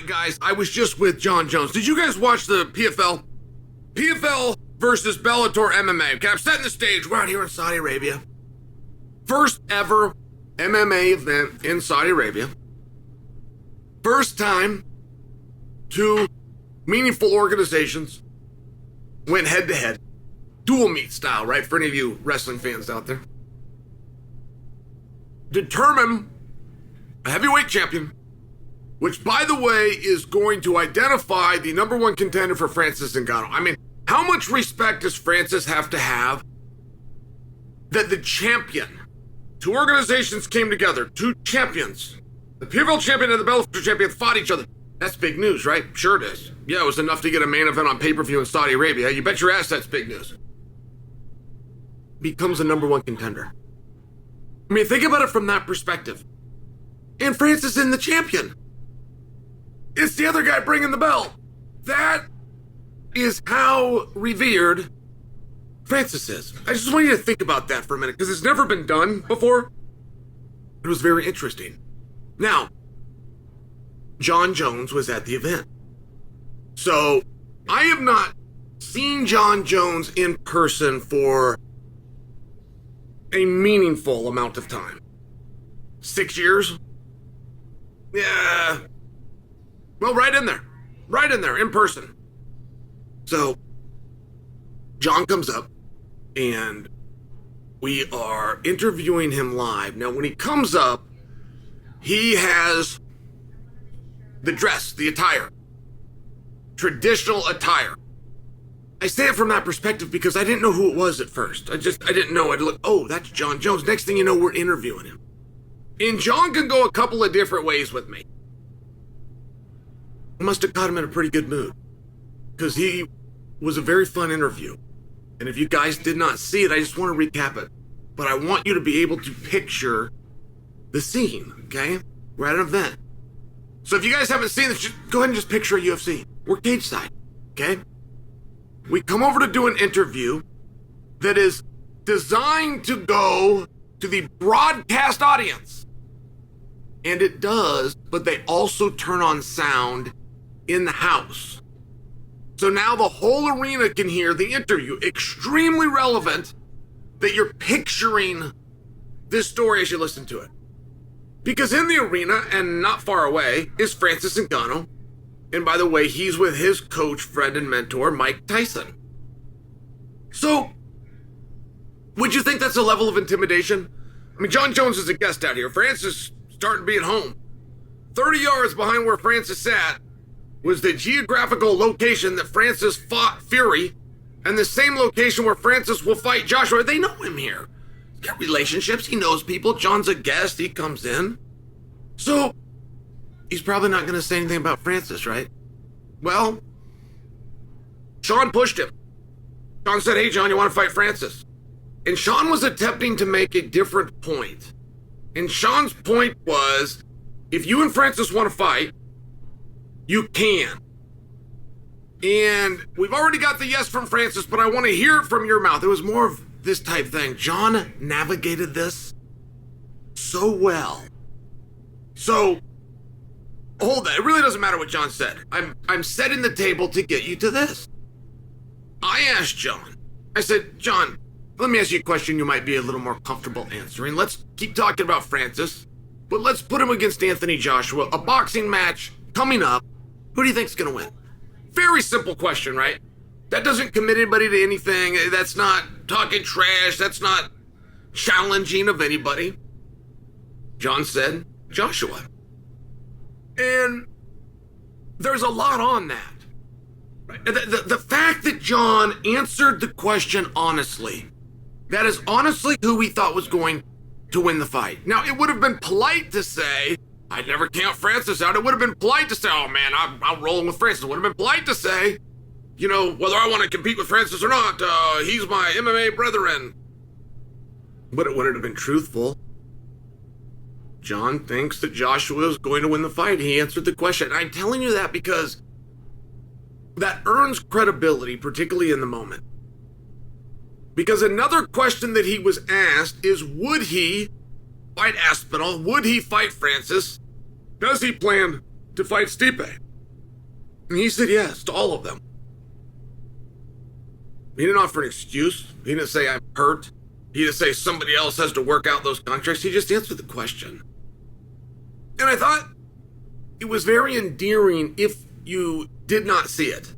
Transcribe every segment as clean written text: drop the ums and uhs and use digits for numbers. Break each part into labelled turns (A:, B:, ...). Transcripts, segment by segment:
A: right, guys, I was just with Jon Jones. Did you guys watch the PFL? PFL versus Bellator MMA. Okay, I'm setting the stage. We're out here in Saudi Arabia. First ever MMA event in Saudi Arabia. First time two meaningful organizations went head to head. Dual meat style, right? For any of you wrestling fans out there. Determine a heavyweight champion, which, by the way, is going to identify the number one contender for Francis Ngannou. I mean, how much respect does Francis have to have that the champion, two organizations came together, two champions, the PFL champion and the Bellator champion fought each other? That's big news, right? Sure it is. Yeah, it was enough to get a main event on pay-per-view in Saudi Arabia. You bet your ass that's big news. Becomes a number one contender. I mean, think about it from that perspective. And Francis isn't the champion. It's the other guy bringing the belt. That is how revered Francis is. I just want you to think about that for a minute, because it's never been done before. It was very interesting. Now, Jon Jones was at the event. So, I have not seen Jon Jones in person for a meaningful amount of time. 6 years? Yeah. Well, right in there, in person. So, Jon comes up, and we are interviewing him live. Now, when he comes up, he has the dress, the attire, traditional attire. I say it from that perspective because I didn't know who it was at first. I didn't know. I'd look, oh, that's Jon Jones. Next thing you know, we're interviewing him. And Jon can go a couple of different ways with me. I must have caught him in a pretty good mood, because he was a very fun interview. And if you guys did not see it, I just want to recap it. But I want you to be able to picture the scene, okay? We're at an event. So if you guys haven't seen this, just go ahead and just picture a UFC. We're cage side, okay? We come over to do an interview that is designed to go to the broadcast audience. And it does, but they also turn on sound in the house. So now the whole arena can hear the interview. Extremely relevant that you're picturing this story as you listen to it. Because in the arena, and not far away, is Francis Ngannou. And by the way, he's with his coach, friend, and mentor, Mike Tyson. So, would you think that's a level of intimidation? I mean, Jon Jones is a guest out here. Francis starting to be at home. 30 yards behind where Francis sat was the geographical location that Francis fought Fury, and the same location where Francis will fight Joshua. They know him here. He's got relationships. He knows people. Jon's a guest. He comes in. So, he's probably not going to say anything about Francis, right? Well, Sean pushed him. Sean said, hey, Jon, you want to fight Francis? And Sean was attempting to make a different point. And Sean's point was, if you and Francis want to fight, you can. And we've already got the yes from Francis, but I want to hear it from your mouth. It was more of this type thing. Jon navigated this so well. So, hold that. It really doesn't matter what Jon said. I'm setting the table to get you to this. I asked Jon. I said, Jon, let me ask you a question you might be a little more comfortable answering. Let's keep talking about Francis, but let's put him against Anthony Joshua. A boxing match coming up. Who do you think's going to win? Very simple question, right? That doesn't commit anybody to anything. That's not talking trash. That's not challenging of anybody. Jon said, Joshua. And there's a lot on that. Right? The fact that Jon answered the question honestly, that is honestly who we thought was going to win the fight. Now, it would have been polite to say, I'd never count Francis out. It would have been polite to say, oh man, I'm rolling with Francis. It would have been polite to say, you know, whether I want to compete with Francis or not, he's my MMA brethren. But it wouldn't have been truthful. Jon thinks that Joshua is going to win the fight. He answered the question. I'm telling you that because that earns credibility, particularly in the moment. Because another question that he was asked is, would he fight Aspinall? Would he fight Francis? Does he plan to fight Stipe? And he said yes to all of them. He didn't offer an excuse. He didn't say I'm hurt. He didn't say somebody else has to work out those contracts. He just answered the question. And I thought it was very endearing if you did not see it.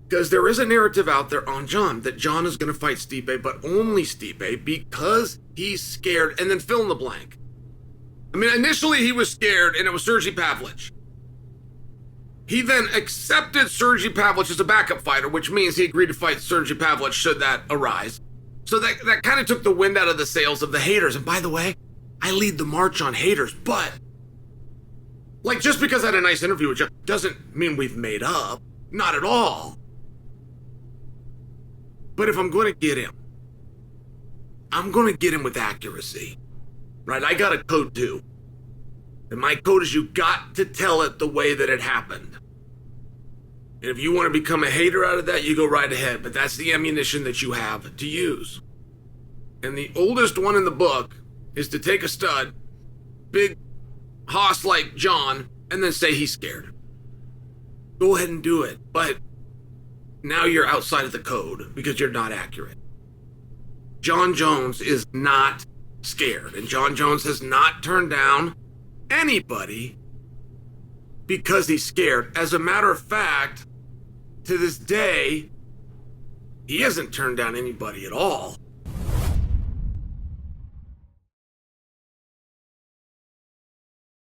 A: Because there is a narrative out there on Jon that Jon is going to fight Stipe, but only Stipe because he's scared, and then fill in the blank. I mean, initially he was scared, and it was Sergey Pavlich. He then accepted Sergey Pavlich as a backup fighter, which means he agreed to fight Sergey Pavlich should that arise. So that kind of took the wind out of the sails of the haters. And by the way, I lead the march on haters, but like just because I had a nice interview with Jon doesn't mean we've made up. Not at all. But if I'm going to get him, I'm going to get him with accuracy. Right? I got a code too. And my code is you got to tell it the way that it happened. And if you want to become a hater out of that, you go right ahead. But that's the ammunition that you have to use. And the oldest one in the book is to take a stud, big hoss like Jon, and then say he's scared. Go ahead and do it. But now you're outside of the code because you're not accurate. Jon Jones is not scared. And Jon Jones has not turned down anybody because he's scared. As a matter of fact, to this day, he hasn't turned down anybody at all.